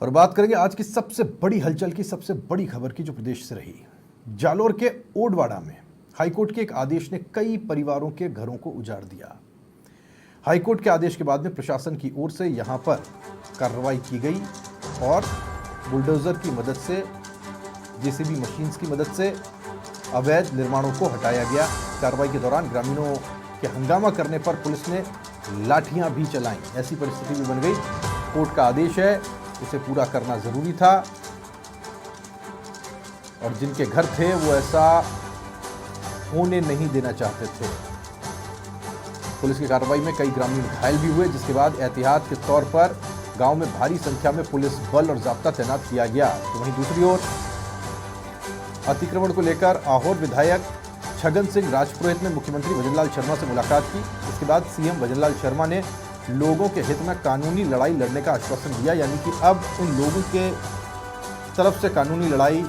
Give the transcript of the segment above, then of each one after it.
और बात करेंगे आज की सबसे बड़ी हलचल की, सबसे बड़ी खबर की, जो प्रदेश से रही। जालोर के ओडवाड़ा में हाईकोर्ट के एक आदेश ने कई परिवारों के घरों को उजाड़ दिया। हाईकोर्ट के आदेश के बाद में प्रशासन की ओर से यहां पर कार्रवाई की गई और बुलडोजर की मदद से, जेसीबी मशीन्स की मदद से अवैध निर्माणों को हटाया गया। कार्रवाई के दौरान ग्रामीणों के हंगामा करने पर पुलिस ने लाठियां भी चलाईं। ऐसी परिस्थिति भी बन गई। कोर्ट का आदेश है, उसे पूरा करना जरूरी था और जिनके घर थे वो ऐसा होने नहीं देना चाहते थे। पुलिस की कार्रवाई में कई ग्रामीण घायल भी हुए, जिसके बाद एहतियात के तौर पर गांव में भारी संख्या में पुलिस बल और जाब्ता तैनात किया गया। तो वहीं दूसरी ओर अतिक्रमण को लेकर आहोर विधायक छगन सिंह राजपुरोहित ने मुख्यमंत्री भजनलाल शर्मा से मुलाकात की। इसके बाद सीएम भजनलाल शर्मा ने लोगों के हित में कानूनी लड़ाई लड़ने का आश्वासन दिया, यानी कि अब इन लोगों के तरफ से कानूनी लड़ाई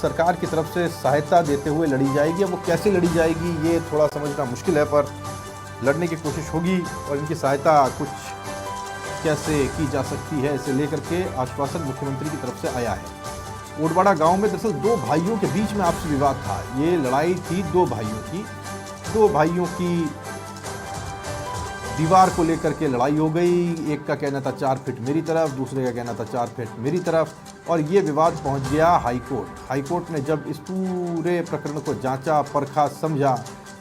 सरकार की तरफ से सहायता देते हुए लड़ी जाएगी। अब वो कैसे लड़ी जाएगी ये थोड़ा समझना मुश्किल है, पर लड़ने की कोशिश होगी और इनकी सहायता कुछ कैसे की जा सकती है, इसे लेकर के आश्वासन मुख्यमंत्री की तरफ से आया है। ओडवाड़ा गांव में दरअसल दो भाइयों के बीच में आपसी विवाद था। ये लड़ाई थी दो भाइयों की दीवार को लेकर के लड़ाई हो गई। एक का कहना था 4 फीट मेरी तरफ, दूसरे का कहना था 4 फीट मेरी तरफ, और ये विवाद पहुंच गया हाईकोर्ट। हाईकोर्ट ने जब इस पूरे प्रकरण को जांचा, परखा, समझा,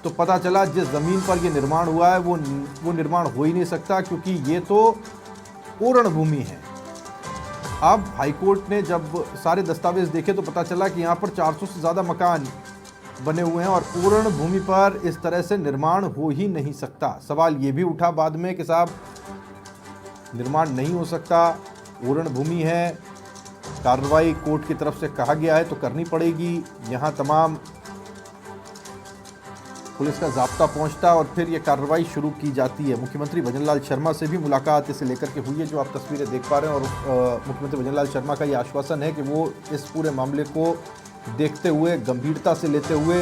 तो पता चला जिस ज़मीन पर ये निर्माण हुआ है वो निर्माण हो ही नहीं सकता, क्योंकि ये तो पूर्ण भूमि है। अब हाईकोर्ट ने जब सारे दस्तावेज देखे तो पता चला कि यहाँ पर 400 से ज़्यादा मकान बने हुए हैं और पूर्ण भूमि पर इस तरह से निर्माण हो ही नहीं सकता। सवाल ये भी उठा बाद में कि साहब निर्माण नहीं हो सकता, पूर्ण भूमि है, कार्रवाई कोर्ट की तरफ से कहा गया है तो करनी पड़ेगी। यहाँ तमाम पुलिस का जाब्ता पहुंचता और फिर ये कार्रवाई शुरू की जाती है। मुख्यमंत्री भजनलाल शर्मा से भी मुलाकात इसे लेकर के हुई है, जो आप तस्वीरें देख पा रहे हैं, और मुख्यमंत्री भजनलाल शर्मा का ये आश्वासन है कि वो इस पूरे मामले को देखते हुए, गंभीरता से लेते हुए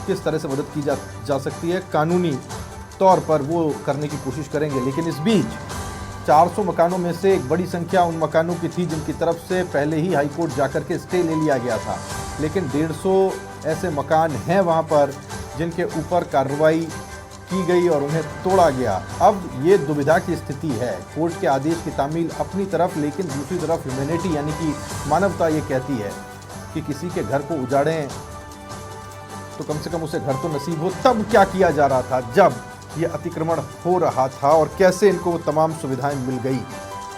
किस तरह से मदद की जा सकती है कानूनी तौर पर वो करने की कोशिश करेंगे। लेकिन इस बीच 400 मकानों में से एक बड़ी संख्या उन मकानों की थी जिनकी तरफ से पहले ही हाईकोर्ट जाकर के स्टे ले लिया गया था, लेकिन 150 ऐसे मकान हैं वहाँ पर जिनके ऊपर कार्रवाई की गई और उन्हें तोड़ा गया। अब ये दुविधा की स्थिति है। कोर्ट के आदेश की तामील अपनी तरफ, लेकिन दूसरी तरफ ह्यूमैनिटी यानी कि मानवता ये कहती है कि किसी के घर को उजाड़ें तो कम से कम उसे घर तो नसीब हो। तब क्या किया जा रहा था जब ये अतिक्रमण हो रहा था और कैसे इनको वो तमाम सुविधाएं मिल गई?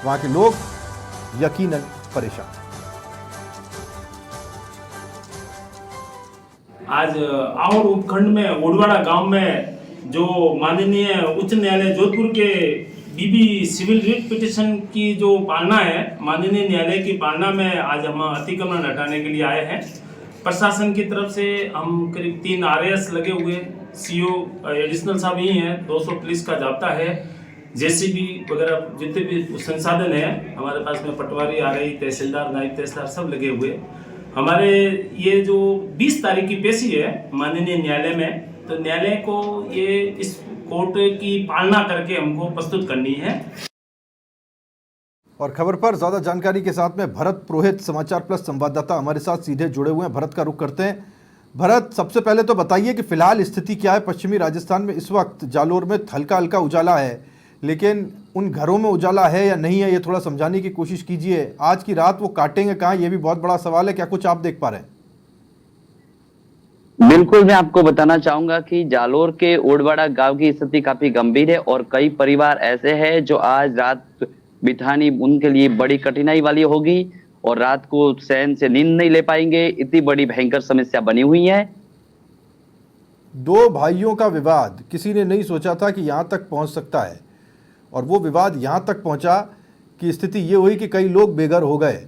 वहाँ के लोग यकीनन परेशान। आज आहोर उपखंड में ओडवाड़ा गांव में जो माननीय उच्च न्यायालय जोधपुर के बीबी सिविल रिट पिटिशन की जो पालना है, माननीय न्यायालय की पालना में आज हम अतिक्रमण हटाने के लिए आए हैं। प्रशासन की तरफ से हम करीब 3 RAS लगे हुए, CO एडिशनल साहब ही हैं, 200 पुलिस का जाब्ता है, JCB वगैरह जितने भी संसाधन है हमारे पास में, पटवारी RI, तहसीलदार, नायब तहसीलदार सब लगे हुए। हमारे ये जो 20 तारीख की पेशी है माननीय न्यायालय में, तो न्यायालय को ये इस कोर्ट की पालना करके हमको प्रस्तुत करनी है। और खबर पर ज्यादा जानकारी के साथ में भरत पुरोहित, समाचार प्लस संवाददाता, हमारे साथ सीधे जुड़े हुए हैं। भरत का रुख करते हैं। भरत, सबसे पहले तो बताइए कि फिलहाल स्थिति क्या है पश्चिमी राजस्थान में? इस वक्त जालोर में हल्का हल्का उजाला है, लेकिन उन घरों में उजाला है या नहीं है, ये थोड़ा समझाने की कोशिश कीजिए। आज की रात वो काटेंगे कहाँ, ये भी बहुत बड़ा सवाल है। क्या कुछ आप देख पा रहे हैं? बिल्कुल, मैं आपको बताना चाहूंगा कि जालोर के ओडवाड़ा गांव की स्थिति काफी गंभीर है और कई परिवार ऐसे हैं जो आज रात बितानी उनके लिए बड़ी कठिनाई वाली होगी और रात को चैन से नींद नहीं ले पाएंगे। इतनी बड़ी भयंकर समस्या बनी हुई है। दो भाइयों का विवाद, किसी ने नहीं सोचा था कि यहाँ तक पहुँच सकता है, और वो विवाद यहाँ तक पहुँचा कि स्थिति ये हुई कि कई लोग बेघर हो गए।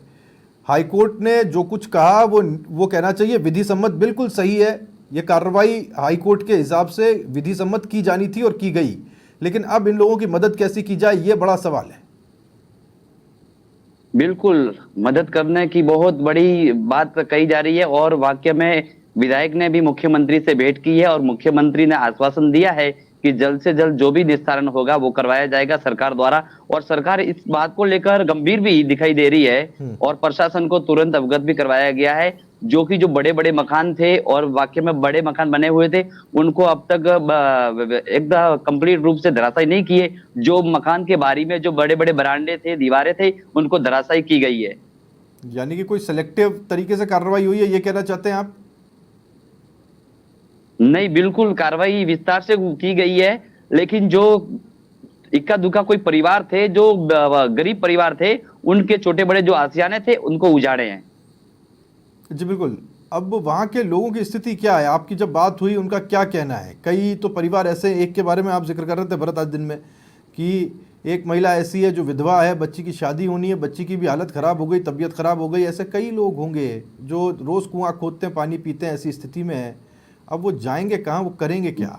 हाईकोर्ट ने जो कुछ कहा वो कहना चाहिए विधि सम्मत, बिल्कुल सही है। ये कार्रवाई हाईकोर्ट के हिसाब से विधि सम्मत की जानी थी और की गई, लेकिन अब इन लोगों की मदद कैसे की जाए, ये बड़ा सवाल है। बिल्कुल, मदद करने की बहुत बड़ी बात कही जा रही है और वाकई में विधायक ने भी मुख्यमंत्री से भेंट की है और मुख्यमंत्री ने आश्वासन दिया है कि जल्द से जल्द जो भी निस्तारण होगा वो करवाया जाएगा सरकार द्वारा। और सरकार इस बात को लेकर गंभीर भी दिखाई दे रही है और प्रशासन को तुरंत अवगत भी करवाया गया है। जो कि जो बड़े बड़े मकान थे और वाकई में बड़े मकान बने हुए थे, उनको अब तक एकदम कंप्लीट रूप से धराशायी नहीं किए। जो मकान के बारी में जो बड़े बड़े बरामदे थे, दीवारें थे, उनको धराशायी की गई है। यानी कि कोई सिलेक्टिव तरीके से कार्रवाई हुई है, ये कहना चाहते हैं आप? नहीं, बिल्कुल कार्रवाई विस्तार से की गई है, लेकिन जो इक्का दुक्का कोई परिवार थे, जो गरीब परिवार थे, उनके छोटे बड़े जो आशियाने थे, उनको उजाड़े हैं। जी बिल्कुल। अब वहाँ के लोगों की स्थिति क्या है? आपकी जब बात हुई, उनका क्या कहना है? कई तो परिवार ऐसे, एक के बारे में आप जिक्र कर रहे थे भरत आज दिन में, कि एक महिला ऐसी है जो विधवा है, बच्ची की शादी होनी है, बच्ची की भी हालत ख़राब हो गई, तबीयत ख़राब हो गई। ऐसे कई लोग होंगे जो रोज़ कुआं खोदते हैं, पानी पीते हैं, ऐसी स्थिति में है। अब वो जाएंगे कहाँ, वो करेंगे क्या?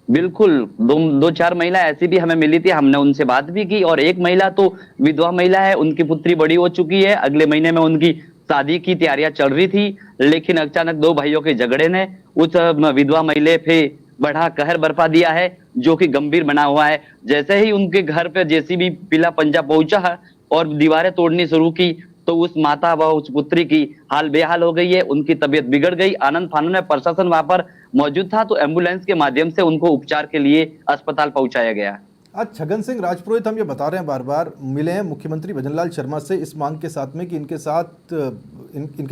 बिल्कुल, दो चार महिला ऐसी भी हमें मिली थी, हमने उनसे बात भी की। और एक महिला तो विधवा महिला है, उनकी पुत्री बड़ी हो चुकी है, अगले महीने में उनकी शादी की तैयारियां चल रही थी, लेकिन अचानक दो भाइयों के झगड़े ने उस विधवा महिला पे बड़ा कहर बरपा दिया है, जो कि गंभीर बना हुआ है। जैसे ही उनके घर पे जेसीबी पीला पंजा पहुंचा और दीवारें तोड़नी शुरू की, तो उस माता व उस पुत्री की हाल बेहाल हो गई है, उनकी तबीयत बिगड़ गई। आनंद फानन में प्रशासन वहां पर मौजूद था, तो एम्बुलेंस के माध्यम से उनको उपचार के लिए अस्पताल पहुंचाया गया। आज छगन सिंह राजपुरोहित, हम ये बता रहे हैं, बार बार मिले हैं मुख्यमंत्री भजनलाल शर्मा से इस मांग के साथ में कि इनके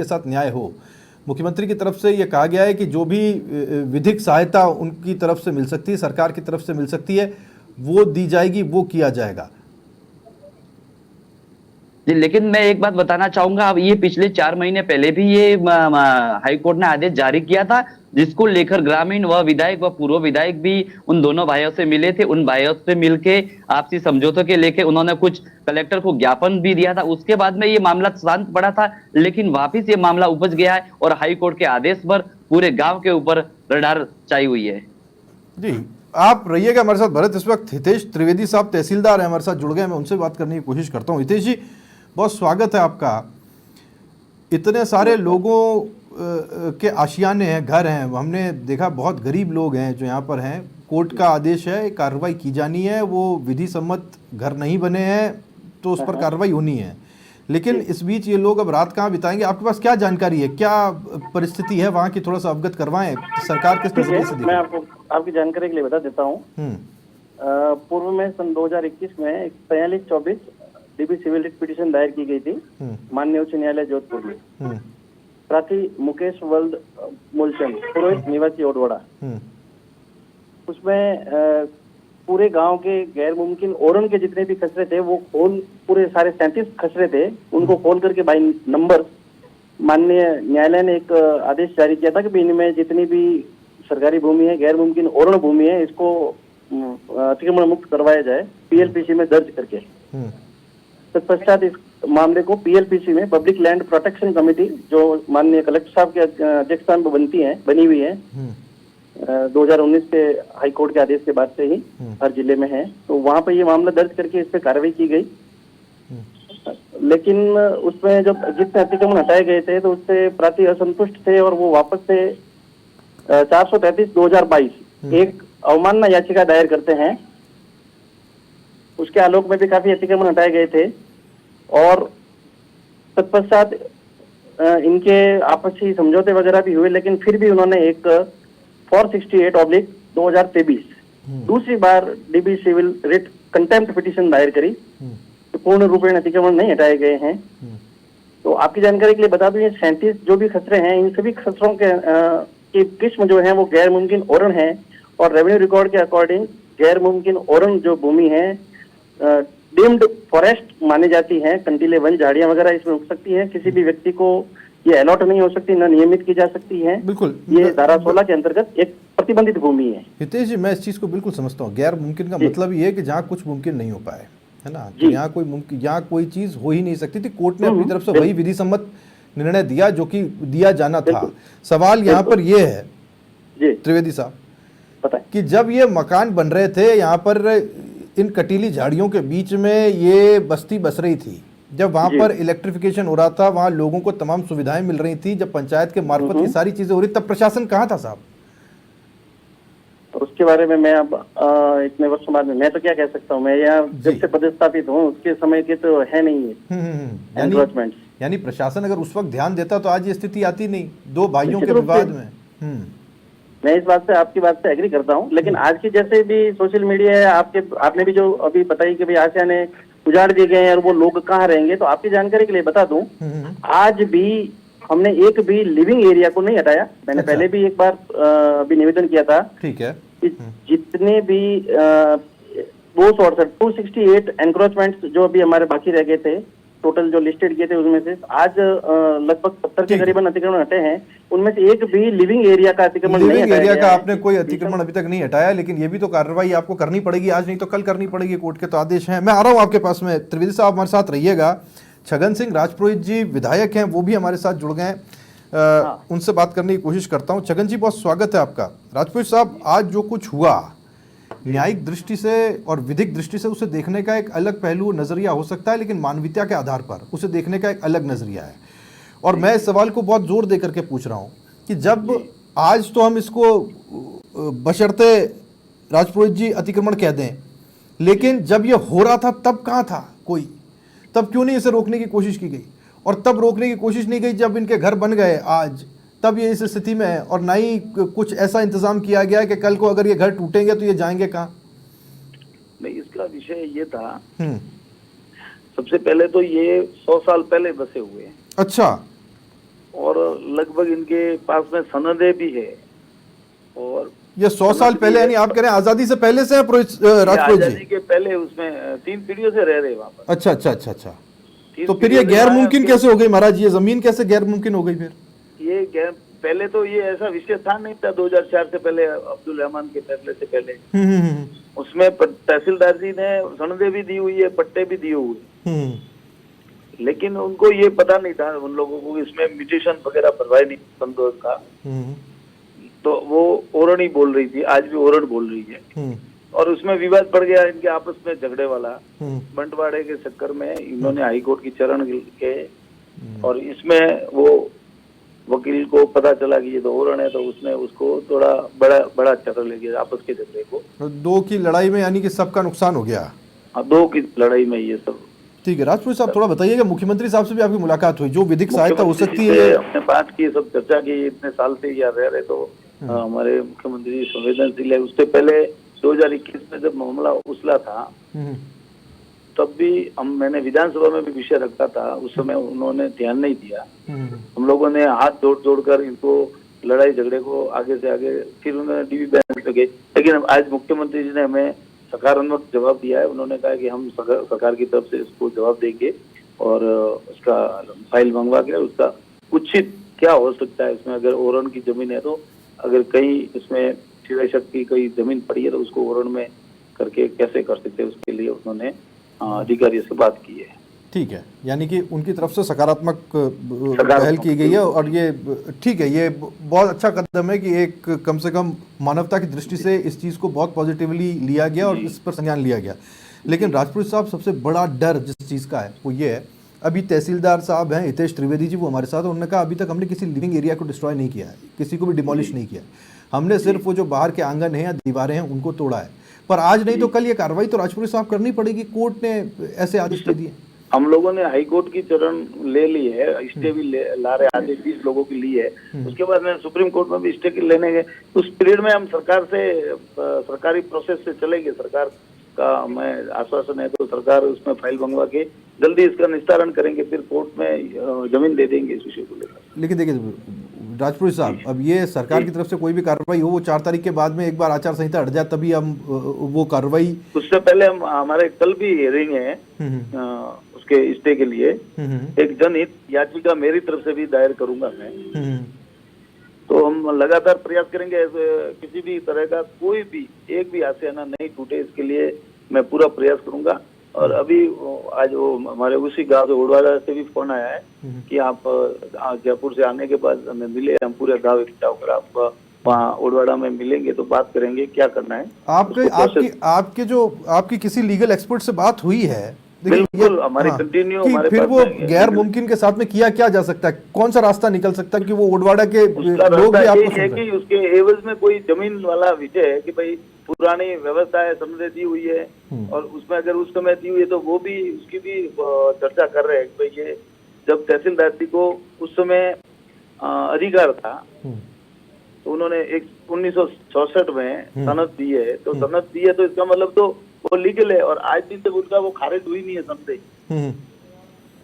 साथ न्याय हो। मुख्यमंत्री की तरफ से ये कहा गया है कि जो भी विधिक सहायता उनकी तरफ से मिल सकती है, सरकार की तरफ से मिल सकती है, वो दी जाएगी, वो किया जाएगा। जी, लेकिन मैं एक बात बताना चाहूंगा, अब ये पिछले 4 महीने पहले भी ये हाईकोर्ट ने आदेश जारी किया था, जिसको लेकर ग्रामीण व विधायक व पूर्व विधायक भी उन दोनों भाइयों से मिले थे। उन भाइयों से मिलके आपसी समझौतों के लेके उन्होंने कुछ कलेक्टर को ज्ञापन भी दिया था। उसके बाद में ये मामला शांत पड़ा था, लेकिन वापिस ये मामला उपज गया है और हाईकोर्ट के आदेश पर पूरे गाँव के ऊपर रडार छाई हुई है। जी, आप रहिएगा हमारे साथ भरत। इस वक्त हितेश त्रिवेदी साहब तहसीलदार हैं, हमारे साथ जुड़ गए, मैं उनसे बात करने की कोशिश करता हूँ। हितेश जी, बहुत स्वागत है आपका। इतने सारे लोगों के आशियाने हैं, घर हैं, हमने देखा बहुत गरीब लोग हैं जो यहाँ पर हैं। कोर्ट का आदेश है, कार्रवाई की जानी है, वो विधि सम्मत घर नहीं बने हैं तो उस पर कार्रवाई होनी है। लेकिन इस बीच ये लोग अब रात कहाँ बिताएंगे? आपके पास क्या जानकारी है, क्या परिस्थिति है वहाँ की? थोड़ा सा अवगत करवाएं, सरकार किस नजरिए से देखी? मैं आपकी जानकारी के लिए बता देता हूँ। पूर्व में सन 2021 में 4324 डीबी सिविल रिट पिटीशन दायर की गई थी माननीय उच्च न्यायालय जोधपुर में। प्रार्थी मुकेश वल्द मूलचंद, पुरोहित, निवासी ओडवाड़ा। उसमें पूरे गांव के गैर मुमकिन ओरन के जितने भी खसरे थे वो पूरे सारे 37 खसरे थे, उनको खोल करके बाई नंबर माननीय न्यायालय ने एक आदेश जारी किया था कि इनमें जितनी भी सरकारी भूमि है, गैर मुमकिन ओरण भूमि है, इसको अतिक्रमण मुक्त करवाया जाए पीएलपीसी में दर्ज करके। तत्पश्चात इस मामले को पीएलपीसी में पब्लिक लैंड प्रोटेक्शन कमेटी, जो माननीय कलेक्टर साहब के अध्यक्षता में बनी हुई है 2019 के हाईकोर्ट के आदेश के बाद से ही हर जिले में है, तो वहां पर ये मामला दर्ज करके इस पे कार्रवाई की गई। लेकिन उसमें जब जितने अतिक्रमण हटाए गए थे तो उससे प्रार्थी असंतुष्ट थे और वो वापस से 433/2022 एक अवमानना याचिका दायर करते हैं। उसके आलोक में भी काफी अतिक्रमण हटाए गए थे और तत्पश्चात इनके आपसी समझौते वगैरह भी हुए, लेकिन फिर भी उन्होंने एक 468/2023 दूसरी बार DB civil writ contempt petition दायर करी, तो पूर्ण रूपेण अतिक्रमण नहीं हटाए गए हैं। तो आपकी जानकारी के लिए बता दूं, ये 37 जो भी खसरे हैं, इन सभी खसरों के किस्म जो है वो गैर मुमकिन ओरण है और रेवेन्यू रिकॉर्ड के अकॉर्डिंग गैर मुमकिन ओरण जो भूमि है डीम्ड फॉरेस्ट मानी जाती है। कंटीले वन झाड़ियां वगैरह इसमें उग सकती है, किसी भी व्यक्ति को ये अलॉट नहीं हो सकती, न नियमित की जा सकती है। बिल्कुल, ये धारा 16 के अंतर्गत एक प्रतिबंधित भूमि है। हितेश जी, मैं इस चीज को बिल्कुल समझता हूँ। गैर मुमकिन का मतलब ये है कि जहाँ कुछ मुमकिन नहीं हो पाए, है ना, तो यहाँ कोई चीज हो ही नहीं सकती थी। कोर्ट ने अपनी तरफ से वही विधि सम्मत निर्णय दिया जो कि दिया जाना था। सवाल यहाँ पर ये है त्रिवेदी साहब कि जब ये मकान बन रहे थे, यहाँ पर इन कटीली झाड़ियों के बीच में ये बस्ती बस रही थी, जब वहाँ पर इलेक्ट्रिफिकेशन हो रहा था, वहाँ लोगों को तमाम सुविधाएं मिल रही थी, जब पंचायत के मार्फत की सारी चीजें हो रही, तब प्रशासन कहाँ था साहब? और उसके बारे में मैं अब इतने वर्षों बाद में मैं तो क्या कह सकता हूँ, मैं यहाँ जब से पदस्थापित हूँ उसके समय के तो है नहीं है एनक्रोचमेंट। यानी प्रशासन अगर उस वक्त ध्यान देता तो आज ये स्थिति आती नहीं, दो भाइयों के निश्चित रूप से। विवाद में। मैं इस बात से आपकी बात से एग्री करता हूँ, लेकिन आज की जैसे भी सोशल मीडिया है, आपने भी जो अभी बताई कि भाई आसिया ने उजाड़ दिए गए हैं और वो लोग कहाँ रहेंगे, तो आपकी जानकारी के लिए बता दूं, आज भी हमने एक भी लिविंग एरिया को नहीं हटाया। मैंने अच्छा। पहले भी एक बार अभी निवेदन किया था, ठीक है। कि जितने भी 268 एनक्रोचमेंट्स जो अभी हमारे बाकी रह गए थे, टोटल जो लिस्टेड किए थे उसमें से आज लगभग 70 के करीबन अतिक्रमण हटे हैं। उनमें से एक भी लिविंग एरिया का अतिक्रमण नहीं लिविंग हटाया एरिया गया का है। आपने कोई अतिक्रमण अभी तक नहीं हटाया, लेकिन ये भी तो कार्रवाई आपको करनी पड़ेगी, आज नहीं तो कल करनी पड़ेगी, कोर्ट के तो आदेश हैं। मैं आ रहा हूँ आपके पास में, त्रिवेदी साहब हमारे साथ रहिएगा। छगन सिंह राजपुरोहित जी विधायक हैं, वो भी हमारे साथ जुड़ गए हैं, उनसे बात करने की कोशिश करता हूँ। छगन जी बहुत स्वागत है आपका। राजपुरोहित साहब, आज जो कुछ हुआ न्यायिक दृष्टि से और विधिक दृष्टि से उसे देखने का एक अलग पहलू नजरिया हो सकता है, लेकिन मानवीयता के आधार पर उसे देखने का एक अलग नजरिया है। और मैं इस सवाल को बहुत जोर दे करके पूछ रहा हूँ कि जब आज तो हम इसको बशर्ते राजपुरोहित जी अतिक्रमण कह दें, लेकिन जब ये हो रहा था तब कहाँ था कोई? तब क्यों नहीं इसे रोकने की कोशिश की गई? और तब रोकने की कोशिश नहीं गई जब इनके घर बन गए आज, तब ये इस स्थिति में है, और ना ही कुछ ऐसा इंतजाम किया गया कि कल को अगर ये घर टूटेंगे तो ये जाएंगे कहाँ? नहीं, इसका विषय ये था, सबसे पहले तो ये 100 साल पहले बसे हुए हैं। अच्छा। और लगभग इनके पास में सनदे भी है। और ये 100 साल पहले, यानी आप कह रहे हैं आजादी से पहले से है राजपुरोहित आजादी जी? के पहले उसमें 3 पीढ़ियों से रह रहे वहाँ पर। अच्छा अच्छा अच्छा अच्छा। 3 तो फिर ये पीढ़ियों से गैर वहाँ मुमकिन के- कैसे हो गई महाराज? ये जमीन कैसे गैर मुमकिन हो गई फिर? ये पहले तो ये ऐसा विषय था नहीं था। 2004 से पहले, अब्दुल रहमान के फैसले से पहले उसमें तहसीलदार जी ने सनदे भी दी हुई है, पट्टे भी दिए हुए, लेकिन उनको ये पता नहीं था उन लोगों को इसमें म्यूटेशन वगैरह भरवाई नहीं संतोष का। तो वो ओरण ही बोल रही थी, आज भी ओरण बोल रही है। और उसमें विवाद पड़ गया इनके आपस में, झगड़े वाला बंटवारे के चक्कर में इन्होंने हाईकोर्ट की चरण के, और इसमें वो वकील को पता चला कि ये तो ओरण है, तो उसने उसको थोड़ा बड़ा चक्कर ले गया आपस के झगड़े को। दो की लड़ाई में यानी कि सबका नुकसान हो गया। हाँ, 2 की लड़ाई में ये सब। ठीक है। राजपुरोहित साहब थोड़ा बताइएगा, मुख्यमंत्री साहब से भी आपकी मुलाकात हुई, जो विधिक सहायता हो सकती मुख्यमंत्री है? से हमने बात की, सब चर्चा की, इतने साल से यहाँ रह रहे, तो हमारे मुख्यमंत्री संवेदनशील है। उससे पहले 2021 में जब मामला उछला था, तब भी मैंने विधानसभा में भी विषय रखा था, उस समय उन्होंने ध्यान नहीं दिया। हम लोगों ने हाथ जोड़ इनको लड़ाई झगड़े को आगे से आगे, फिर उन्होंने डीबी बेंच लगे, लेकिन आज मुख्यमंत्री जी ने हमें सकारात्मक जवाब दिया है। उन्होंने कहा कि हम सरकार की तरफ से इसको जवाब देंगे और उसका फाइल मंगवा के उसका उचित क्या हो सकता है इसमें, अगर ओरण की जमीन है तो, अगर कहीं इसमें शिवाय शक्ति कोई जमीन पड़ी है तो उसको ओरण में करके कैसे कर सकते हैं, उसके लिए उन्होंने अधिकारियों से बात की है। ठीक है, यानी कि उनकी तरफ से सकारात्मक पहल की गई है, और ये ठीक है, ये बहुत अच्छा कदम है कि एक कम से कम मानवता की दृष्टि से इस चीज़ को बहुत पॉजिटिवली लिया गया और इस पर संज्ञान लिया गया। लेकिन राजपुरोहित साहब, सबसे बड़ा डर जिस चीज़ का है वो ये है, अभी तहसीलदार साहब हैं हितेश त्रिवेदी जी, वो हमारे साथ, उन्होंने कहा अभी तक हमने किसी लिविंग एरिया को डिस्ट्रॉय नहीं किया है, किसी को भी डिमोलिश नहीं किया, हमने सिर्फ वो जो बाहर के आंगन है या दीवारें हैं उनको तोड़ा है। पर आज नहीं तो कल ये कार्रवाई तो राजपुरोहित साहब करनी पड़ेगी, कोर्ट ने ऐसे आदेश दे दिए। हम लोगों ने हाई कोर्ट की चरण ले ली है, स्टे भी ला रहे, आधे 20 लोगों की ली है। उसके बाद में सुप्रीम कोर्ट में भी स्टे की लेने गए। उस पीरियड में हम सरकार से सरकारी प्रोसेस से चलेंगे, सरकार का हमें आश्वासन है, तो सरकार उसमें फाइल मंगवा के जल्दी इसका निस्तारण करेंगे, फिर कोर्ट में जमीन दे देंगे इस विषय को लेकर। लेकिन देखिए राजपुरोहित साहब, अब ये सरकार की तरफ से कोई भी कार्रवाई हो, वो 4 तारीख के बाद में एक बार आचार संहिता हट जाए तभी हम वो कार्रवाई। उससे पहले हम हमारे कल भी हियरिंग है उसके स्टे के लिए। एक जनहित याचिका मेरी तरफ से भी दायर करूंगा मैं। तो हम लगातार प्रयास करेंगे, किसी भी तरह का कोई भी एक भी आशियाना नहीं टूटे, इसके लिए मैं पूरा प्रयास करूंगा। और अभी आज वो हमारे उसी गांव से उड़वाड़ा से भी फोन आया है कि आप जयपुर से आने के बाद हमें मिले, हम पूरे गांव इकट्ठा होकर आप वहाँ उड़वाड़ा में मिलेंगे तो बात करेंगे क्या करना है। आपके किसी लीगल एक्सपर्ट से बात हुई है देखिए बिल्कुल, हमारी कंटिन्यू कि हमारे फिर पास वो में गैर मुमकिन के साथ में किया क्या जा सकता है, कौन सा रास्ता निकल सकता है कि वो उडवाड़ा के उसका लोग रास्ता भी आपको ये सुन है रहे हैं? कि उसके एवज में कोई जमीन वाला विषय है कि भाई पुरानी व्यवस्था है, समझे दी हुई है, और उसमें अगर उस समय दी हुई है तो वो भी उसकी भी चर्चा कर रहे हैं कि भाई ये जब तहसीलदार जी को उस समय अधिकार था तो उन्होंने एक 1964 में सनद दी है, तो सनद दी है तो इसका मतलब तो वो लीगल है, और आज दिन तक उनका वो खारिज हुई नहीं है समझे।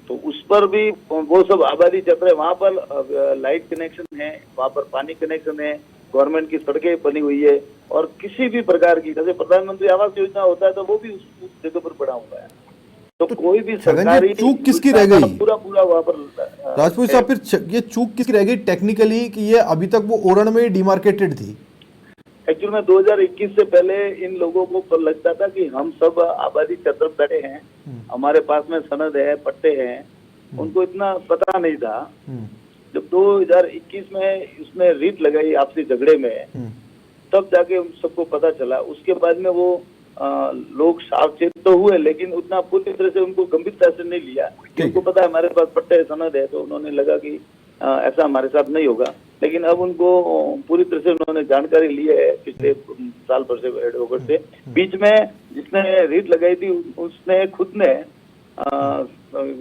तो उस पर भी वो सब आबादी क्षेत्र है, वहाँ पर लाइट कनेक्शन है, वहाँ पर पानी कनेक्शन है, गवर्नमेंट की सड़कें बनी हुई है, और किसी भी प्रकार की जैसे प्रधानमंत्री आवास योजना होता है तो वो भी उस जगह पर पड़ा हुआ है। तो कोई भी सरकारी चूक किसकी रह गई पूरा वहाँ पर राजपूत साहब, फिर ये चूक किसकी रह गई टेक्निकली कि ये अभी तक वो ओरण में डिमार्केटेड थी? एक्चुअल में 2021 से पहले इन लोगों को लगता था कि हम सब आबादी क्षेत्र में बैठे हैं, हमारे पास में सनद है, पट्टे हैं, उनको इतना पता नहीं था। जब 2021 में उसने रीट लगाई आपसी झगड़े में, तब जाके उन सबको पता चला। उसके बाद में वो लोग सावचेत तो हुए, लेकिन उतना पूरी तरह से उनको गंभीरता से नहीं लिया। उनको पता है हमारे पास पट्टे सनद है, तो उन्होंने लगा कि ऐसा हमारे साथ नहीं होगा। लेकिन अब उनको पूरी तरह से उन्होंने जानकारी ली है पिछले साल भर से, एडवोकेट से। बीच में जिसने रीट लगाई थी उसने खुद ने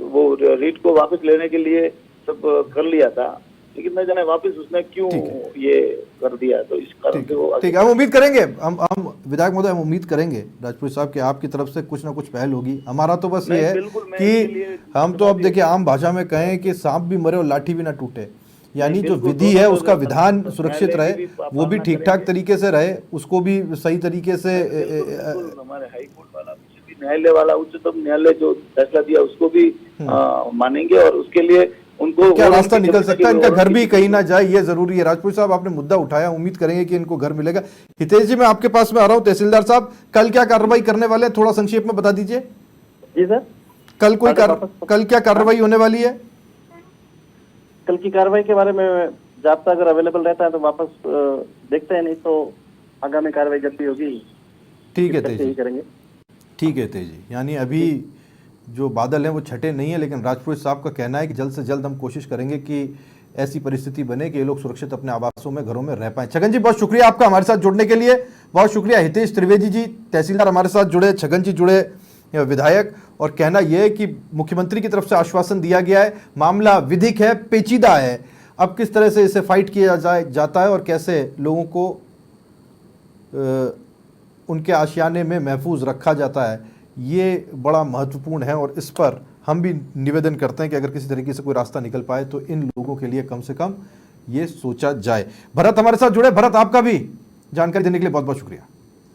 वो रीट को वापस लेने के लिए सब कर लिया था, लेकिन न जाने वापस उसने क्यों ये कर दिया, तो इस कारण से वो ठीक है, हम उम्मीद करेंगे, हम विधायक महोदय, हम उम्मीद करेंगे राजपूत साहब कि आपकी तरफ से कुछ ना कुछ पहल होगी। हमारा तो बस ये है कि हम तो अब देखिए आम भाषा में कहें कि सांप भी मरे और लाठी भी ना टूटे, यानी जो विधि है उसका विधान सुरक्षित रहे, वो भी ठीक ठाक तरीके से रहे, उसको भी सही तरीके से हमारे हाई कोर्ट वाला, न्यायालय वाला, उच्चतम न्यायालय जो फैसला दिया उसको भी मानेंगे, और उसके लिए उनको क्या रास्ता निकल सकता है, इनका घर भी कहीं ना जाए, ये जरूरी है। राजपूत साहब, आपने मुद्दा उठाया, उम्मीद करेंगे कि इनको घर मिलेगा। हितेश जी, मैं आपके पास में आ रहा हूं। तहसीलदार साहब, कल क्या कार्रवाई करने वाले हैं, थोड़ा संक्षेप में बता दीजिए। जी सर, कल क्या कार्रवाई होने वाली है? कल की कार्रवाई के बारे में जाब्ता अगर अवेलेबल रहता है तो वापस देखते हैं, नहीं तो आगामी कार्रवाई जब भी होगी ठीक है तेजी, करेंगे। ठीक है तेजी, यानी अभी जो बादल हैं वो छटे नहीं है, लेकिन राजपूत साहब का कहना है कि जल्द से जल्द हम कोशिश करेंगे कि ऐसी परिस्थिति बने कि ये लोग सुरक्षित अपने आवासों में, घरों में रह पाएं। छगन जी, बहुत शुक्रिया आपका हमारे साथ जुड़ने के लिए, बहुत शुक्रिया। हितेश त्रिवेदी जी, तहसीलदार हमारे साथ जुड़े, छगन जी जुड़े, विधायक, और कहना यह है कि मुख्यमंत्री की तरफ से आश्वासन दिया गया है, मामला विधिक है, पेचीदा है, अब किस तरह से इसे फाइट किया जाता है और कैसे लोगों को उनके आशियाने में महफूज रखा जाता है, ये बड़ा महत्वपूर्ण है। और इस पर हम भी निवेदन करते हैं कि अगर किसी तरीके से कोई रास्ता निकल पाए तो इन लोगों के लिए कम से कम ये सोचा जाए। भरत हमारे साथ जुड़े, भरत आपका भी जानकारी देने के लिए बहुत बहुत शुक्रिया।